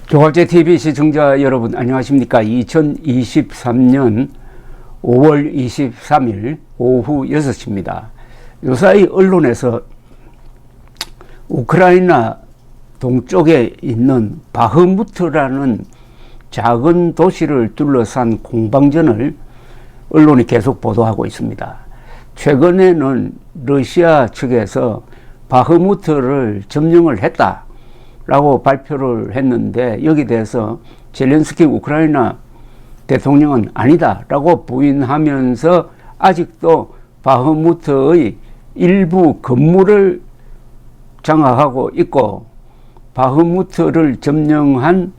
조갑제TV 시청자 여러분 안녕하십니까. 2023년 5월 23일 오후 6시입니다. 요사이 언론에서 우크라이나 동쪽에 있는 바흐무트라는 작은 도시를 둘러싼 공방전을 언론이 계속 보도하고 있습니다. 최근에는 러시아 측에서 바흐무트를 점령을 했다라고 발표를 했는데, 여기 대해서 젤렌스키 우크라이나 대통령은 아니다라고 부인하면서 아직도 바흐무트의 일부 건물을 장악하고 있고, 바흐무트를 점령한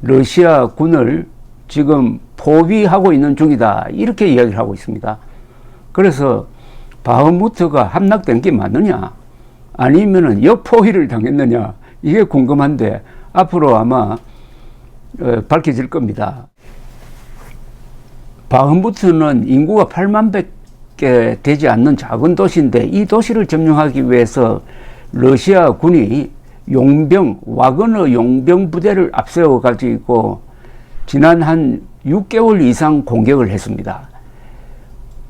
러시아 군을 지금 포위하고 있는 중이다, 이렇게 이야기를 하고 있습니다. 그래서 바흐무트가 함락된 게 맞느냐, 아니면은 역포위를 당했느냐, 이게 궁금한데 앞으로 아마 밝혀질 겁니다. 바흐무트는 인구가 8만 100개 되지 않는 작은 도시인데, 이 도시를 점령하기 위해서 러시아 군이 와그너 용병 부대를 앞세워 가지고 지난 한 6개월 이상 공격을 했습니다.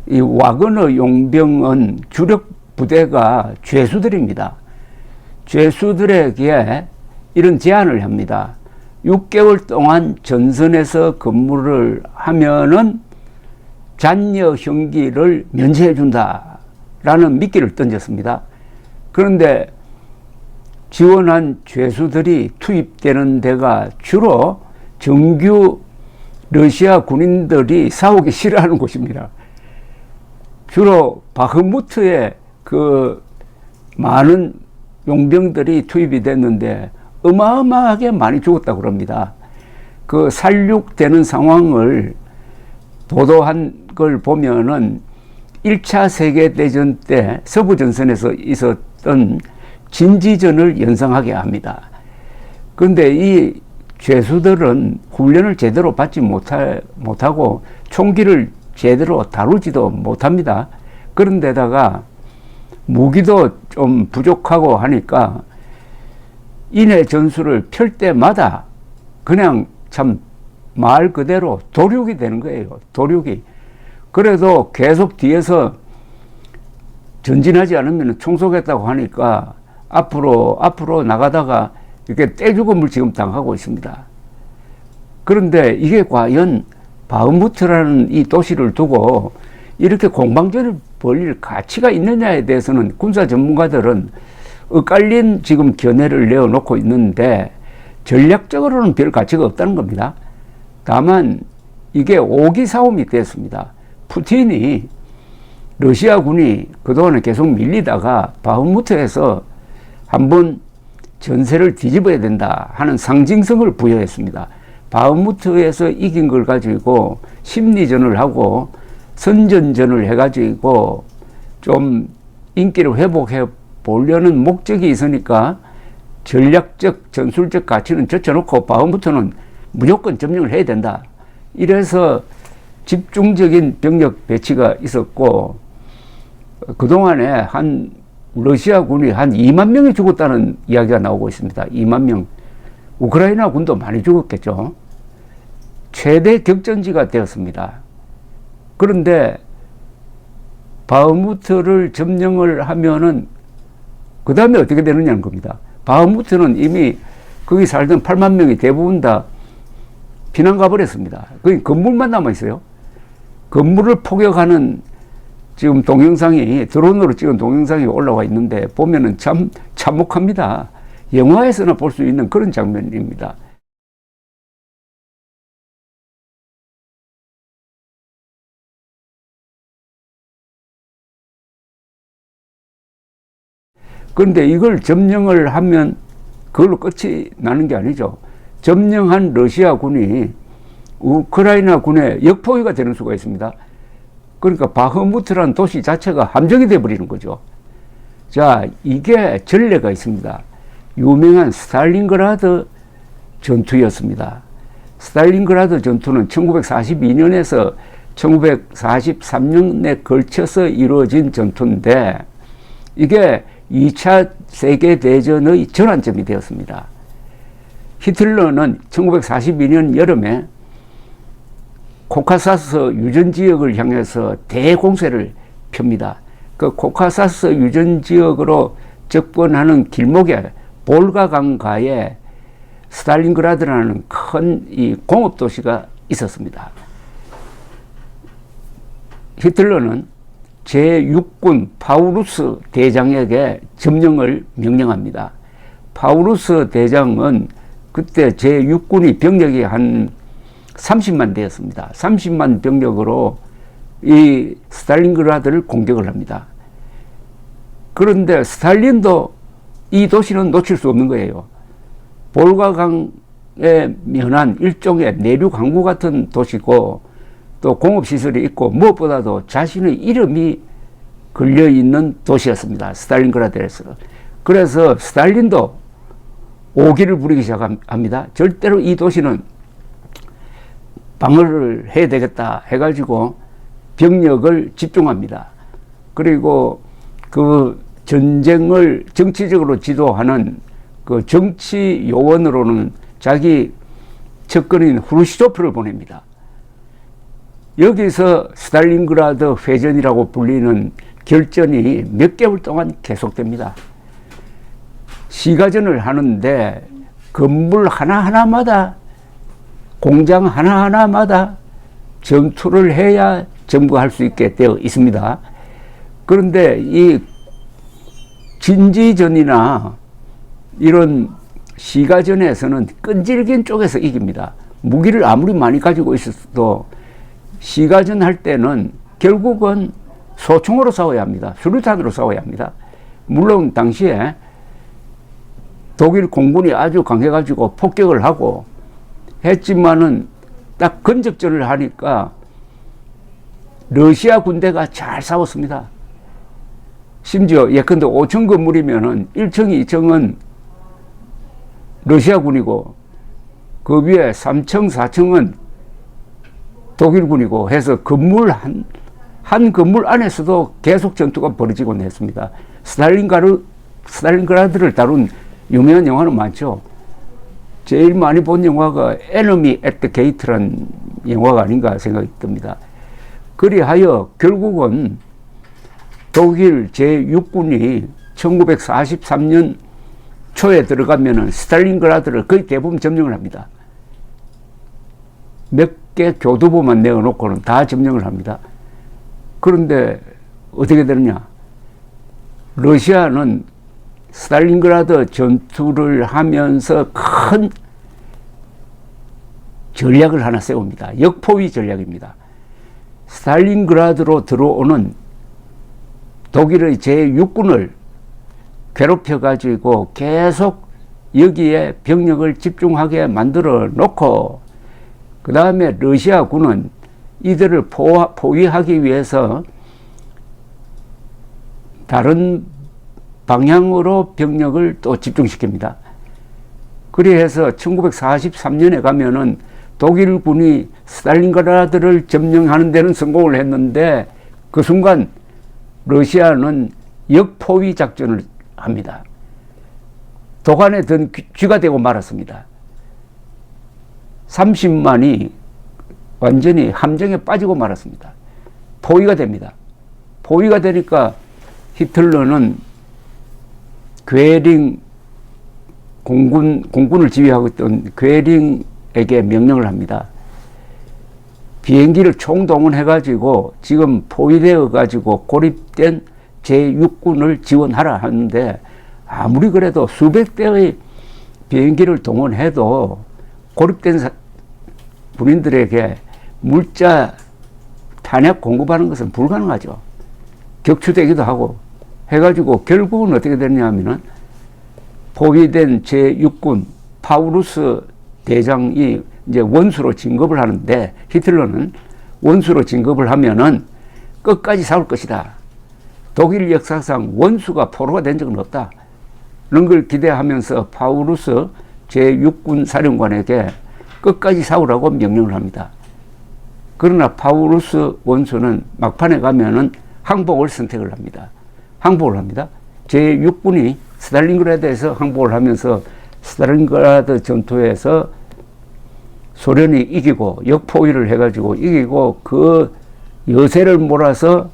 이 와그너 용병은 주력 부대가 죄수들입니다. 죄수들에게 이런 제안을 합니다. 6개월 동안 전선에서 근무를 하면은 잔여 형기를 면제해 준다라는 미끼를 던졌습니다. 그런데 지원한 죄수들이 투입되는 데가 주로 정규 러시아 군인들이 싸우기 싫어하는 곳입니다. 주로 바흐무트에 그 많은 용병들이 투입이 됐는데 어마어마하게 많이 죽었다고 그럽니다. 그 살육되는 상황을 보도한 걸 보면은 1차 세계대전 때 서부전선에서 있었던 진지전을 연상하게 합니다. 그런데 이 죄수들은 훈련을 제대로 받지 못하고 총기를 제대로 다루지도 못합니다. 그런데다가 무기도 좀 부족하고 하니까 인해 전술을 펼 때마다 그냥 참 말 그대로 도륙이 되는 거예요. 도륙이. 그래도 계속 뒤에서 전진하지 않으면 총속했다고 하니까 앞으로 나가다가 이렇게 떼죽음을 지금 당하고 있습니다. 그런데 이게 과연 바흐무트라는 이 도시를 두고 이렇게 공방전을 벌일 가치가 있느냐에 대해서는 군사 전문가들은 엇갈린 지금 견해를 내어놓고 있는데, 전략적으로는 별 가치가 없다는 겁니다. 다만 이게 오기 싸움이 됐습니다. 푸틴이 러시아 군이 그동안에 계속 밀리다가 바흐무트에서 한번 전세를 뒤집어야 된다 하는 상징성을 부여했습니다. 바흐무트에서 이긴 걸 가지고 심리전을 하고 선전전을 해가지고 좀 인기를 회복해 보려는 목적이 있으니까 전략적 전술적 가치는 젖혀놓고 바흐무트는 무조건 점령을 해야 된다, 이래서 집중적인 병력 배치가 있었고, 그동안에 한 러시아 군이 한 2만 명이 죽었다는 이야기가 나오고 있습니다. 2만 명. 우크라이나 군도 많이 죽었겠죠. 최대 격전지가 되었습니다. 그런데 바흐무트를 점령을 하면은 그 다음에 어떻게 되느냐는 겁니다. 바흐무트는 이미 거기 살던 8만 명이 대부분 다 피난 가버렸습니다. 거기 건물만 남아있어요. 건물을 포격하는 지금 동영상이, 드론으로 찍은 동영상이 올라와 있는데 보면은 참 참혹합니다. 영화에서나 볼 수 있는 그런 장면입니다. 그런데 이걸 점령을 하면 그걸로 끝이 나는 게 아니죠. 점령한 러시아 군이 우크라이나 군의 역포위가 되는 수가 있습니다. 그러니까 바흐무트라는 도시 자체가 함정이 되어버리는 거죠. 자, 이게 전례가 있습니다. 유명한 스탈린그라드 전투였습니다. 스탈린그라드 전투는 1942년에서 1943년에 걸쳐서 이루어진 전투인데, 이게 2차 세계대전의 전환점이 되었습니다. 히틀러는 1942년 여름에 코카사스 유전 지역을 향해서 대공세를 펴니다. 그 코카사스 유전 지역으로 접근하는 길목에 볼가강 가에 스탈린그라드라는 큰 이 공업 도시가 있었습니다. 히틀러는 제6군 파우루스 대장에게 점령을 명령합니다. 파우루스 대장은 그때 제6군이 병력이 한 30만 되었습니다. 30만 병력으로 이 스탈린그라드를 공격을 합니다. 그런데 스탈린도 이 도시는 놓칠 수 없는 거예요. 볼가강에 면한 일종의 내륙 항구 같은 도시고 또 공업시설이 있고 무엇보다도 자신의 이름이 걸려있는 도시였습니다. 스탈린그라드에서. 그래서 스탈린도 오기를 부리기 시작합니다. 절대로 이 도시는 방어를 해야 되겠다 해가지고 병력을 집중합니다. 그리고 그 전쟁을 정치적으로 지도하는 그 정치 요원으로는 자기 측근인 후르시초프를 보냅니다. 여기서 스탈린그라드 회전이라고 불리는 결전이 몇 개월 동안 계속됩니다. 시가전을 하는데 건물 하나하나마다 공장 하나하나마다 전투를 해야 점거할 수 있게 되어 있습니다. 그런데 이 진지전이나 이런 시가전에서는 끈질긴 쪽에서 이깁니다. 무기를 아무리 많이 가지고 있어도 시가전 할 때는 결국은 소총으로 싸워야 합니다. 수류탄으로 싸워야 합니다. 물론 당시에 독일 공군이 아주 강해가지고 폭격을 하고 했지만은 딱 근접전을 하니까 러시아 군대가 잘 싸웠습니다. 심지어 예컨대 5층 건물이면은 1층, 2층은 러시아군이고 그 위에 3층, 4층은 독일군이고 해서 건물 한 건물 안에서도 계속 전투가 벌어지곤 했습니다. 스탈린그라드를 다룬 유명한 영화는 많죠. 제일 많이 본 영화가 Enemy at the Gate라는 영화가 아닌가 생각이 듭니다. 그리하여 결국은 독일 제6군이 1943년 초에 들어가면은 스탈린그라드를 거의 대부분 점령을 합니다. 몇 개 교두보만 내어놓고는 다 점령을 합니다. 그런데 어떻게 되느냐? 러시아는 스탈린그라드 전투를 하면서 큰 전략을 하나 세웁니다. 역포위 전략입니다. 스탈린그라드로 들어오는 독일의 제6군을 괴롭혀가지고 계속 여기에 병력을 집중하게 만들어 놓고 그 다음에 러시아군은 이들을 포위하기 위해서 다른 방향으로 병력을 또 집중시킵니다. 그래서 1943년에 가면은 독일군이 스탈린그라드를 점령하는 데는 성공을 했는데 그 순간 러시아는 역포위 작전을 합니다. 도관에 든 쥐가 되고 말았습니다. 30만이 완전히 함정에 빠지고 말았습니다. 포위가 됩니다. 포위가 되니까 히틀러는 괴링 공군을 지휘하고 있던 괴링에게 명령을 합니다. 비행기를 총동원해가지고 지금 포위되어가지고 고립된 제6군을 지원하라 하는데 아무리 그래도 수백 대의 비행기를 동원해도 고립된 군인들에게 물자 탄약 공급하는 것은 불가능하죠. 격추되기도 하고 해가지고 결국은 어떻게 됐냐면은 포위된 제6군 파우루스 대장이 이제 원수로 진급을 하는데 히틀러는 원수로 진급을 하면은 끝까지 싸울 것이다. 독일 역사상 원수가 포로가 된 적은 없다. 이런 걸 기대하면서 파우루스 제6군 사령관에게 끝까지 싸우라고 명령을 합니다. 그러나 파우루스 원수는 막판에 가면은 항복을 선택을 합니다. 항복을 합니다. 제6군이 스탈린그라드에서 항복을 하면서 스탈린그라드 전투에서 소련이 이기고 역포위를 해가지고 이기고 그 여세를 몰아서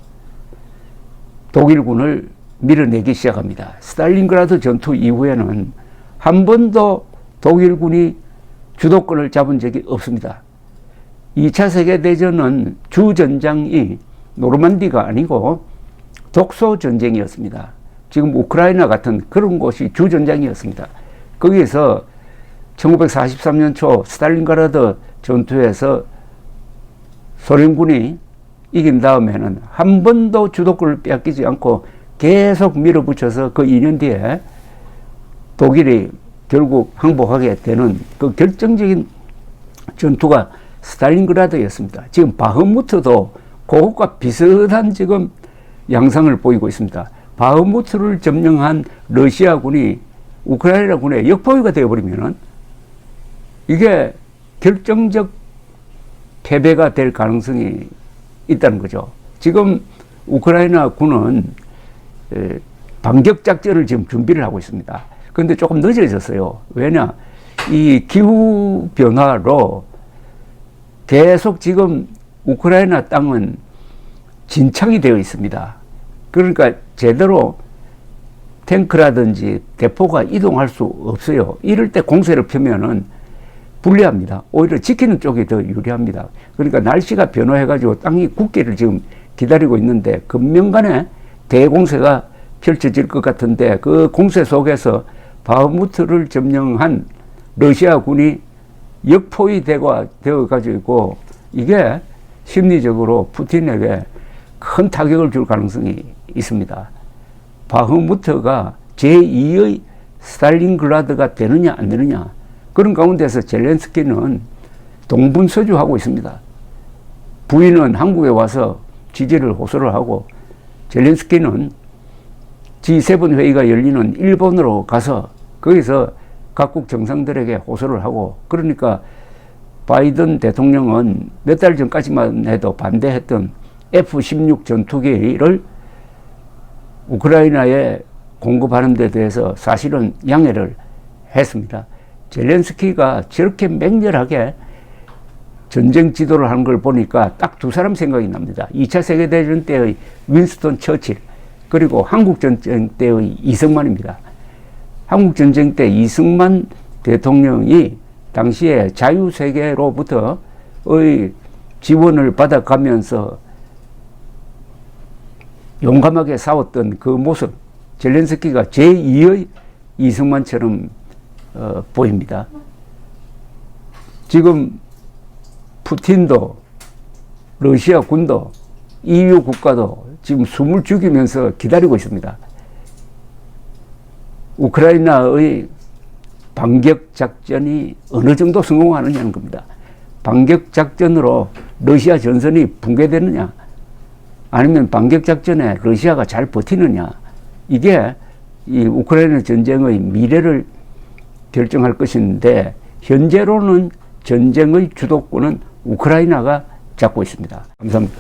독일군을 밀어내기 시작합니다. 스탈린그라드 전투 이후에는 한 번도 독일군이 주도권을 잡은 적이 없습니다. 2차 세계대전은 주전장이 노르만디가 아니고 독소전쟁이었습니다. 지금 우크라이나 같은 그런 곳이 주전장이었습니다. 거기에서 1943년 초 스탈린그라드 전투에서 소련군이 이긴 다음에는 한 번도 주도권을 빼앗기지 않고 계속 밀어붙여서 그 2년 뒤에 독일이 결국 항복하게 되는 그 결정적인 전투가 스탈린그라드였습니다. 지금 바흐무트도 그것과 비슷한 지금 양상을 보이고 있습니다. 바흐무트를 점령한 러시아군이 우크라이나군의 역포위가 되어버리면은 이게 결정적 패배가 될 가능성이 있다는 거죠. 지금 우크라이나 군은 반격작전을 지금 준비를 하고 있습니다. 그런데 조금 늦어졌어요. 왜냐? 이 기후변화로 계속 지금 우크라이나 땅은 진창이 되어 있습니다. 그러니까 제대로 탱크라든지 대포가 이동할 수 없어요. 이럴 때 공세를 펴면은 불리합니다. 오히려 지키는 쪽이 더 유리합니다. 그러니까 날씨가 변화해가지고 땅이 굳기를 지금 기다리고 있는데 금명간에 대공세가 펼쳐질 것 같은데 그 공세 속에서 바흐무트를 점령한 러시아군이 역포위 되어가지고 이게 심리적으로 푸틴에게 큰 타격을 줄 가능성이 있습니다. 바흐무트가 제2의 스탈린그라드가 되느냐 안 되느냐 그런 가운데서 젤렌스키는 동분서주하고 있습니다. 부인은 한국에 와서 지지를 호소를 하고 젤렌스키는 G7 회의가 열리는 일본으로 가서 거기서 각국 정상들에게 호소를 하고 그러니까 바이든 대통령은 몇 달 전까지만 해도 반대했던 F-16 전투기를 우크라이나에 공급하는 데 대해서 사실은 양해를 했습니다. 젤렌스키가 저렇게 맹렬하게 전쟁 지도를 하는 걸 보니까 딱 두 사람 생각이 납니다. 2차 세계대전 때의 윈스턴 처칠 그리고 한국전쟁 때의 이승만입니다. 한국전쟁 때 이승만 대통령이 당시에 자유세계로부터의 지원을 받아가면서 용감하게 싸웠던 그 모습 젤렌스키가 제2의 이승만처럼 보입니다. 지금 푸틴도 러시아 군도 EU 국가도 지금 숨을 죽이면서 기다리고 있습니다. 우크라이나의 반격작전이 어느 정도 성공하느냐는 겁니다. 반격작전으로 러시아 전선이 붕괴되느냐 아니면 반격작전에 러시아가 잘 버티느냐 이게 이 우크라이나 전쟁의 미래를 결정할 것인데 현재로는 전쟁의 주도권은 우크라이나가 잡고 있습니다. 감사합니다.